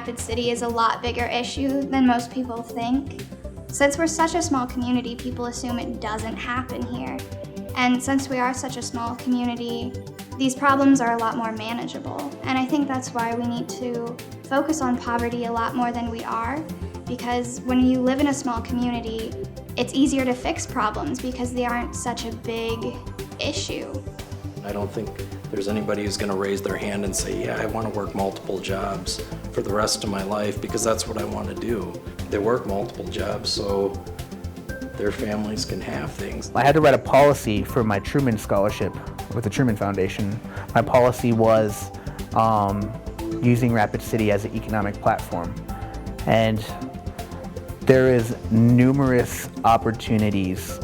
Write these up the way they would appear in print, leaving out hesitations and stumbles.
Rapid City is a lot bigger issue than most people think. Since we're such a small community, people assume it doesn't happen here. And since we are such a small community, these problems are a lot more manageable. And I think that's why we need to focus on poverty a lot more than we are, because when you live in a small community, it's easier to fix problems because they aren't such a big issue. I don't think there's anybody who's going to raise their hand and say, yeah, I want to work multiple jobs for the rest of my life because that's what I want to do. They work multiple jobs so their families can have things. I had to write a policy for my Truman Scholarship with the Truman Foundation. My policy was using Rapid City as an economic platform. And there is numerous opportunities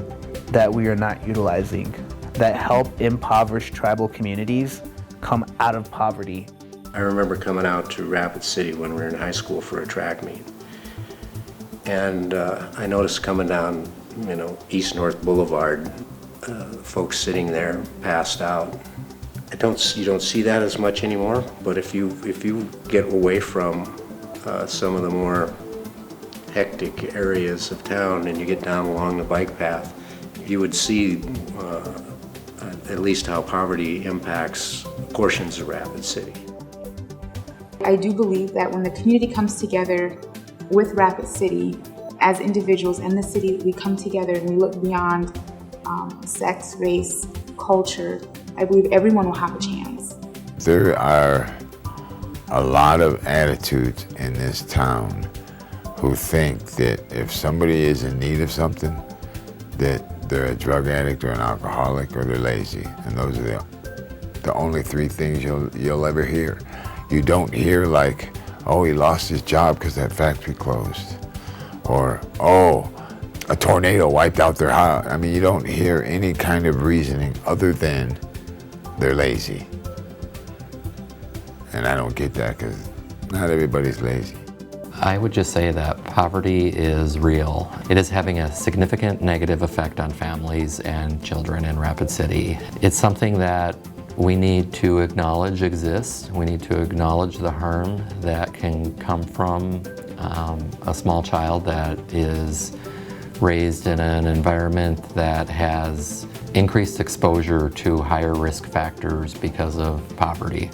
that we are not utilizing that help impoverished tribal communities come out of poverty. I remember coming out to Rapid City when we were in high school for a track meet. And I noticed coming down, East-North Boulevard, folks sitting there passed out. You don't see that as much anymore, but if you get away from some of the more hectic areas of town and you get down along the bike path, you would see at least how poverty impacts portions of Rapid City. I do believe that when the community comes together with Rapid City, as individuals and the city, we come together and we look beyond sex, race, culture. I believe everyone will have a chance. There are a lot of attitudes in this town who think that if somebody is in need of something, that they're a drug addict or an alcoholic or they're lazy. And those are the only three things you'll ever hear. You don't hear like, oh, he lost his job because that factory closed. Or, oh, a tornado wiped out their house. I mean, you don't hear any kind of reasoning other than they're lazy. And I don't get that because not everybody's lazy. I would just say that poverty is real. It is having a significant negative effect on families and children in Rapid City. It's something that we need to acknowledge exists. We need to acknowledge the harm that can come from a small child that is raised in an environment that has increased exposure to higher risk factors because of poverty.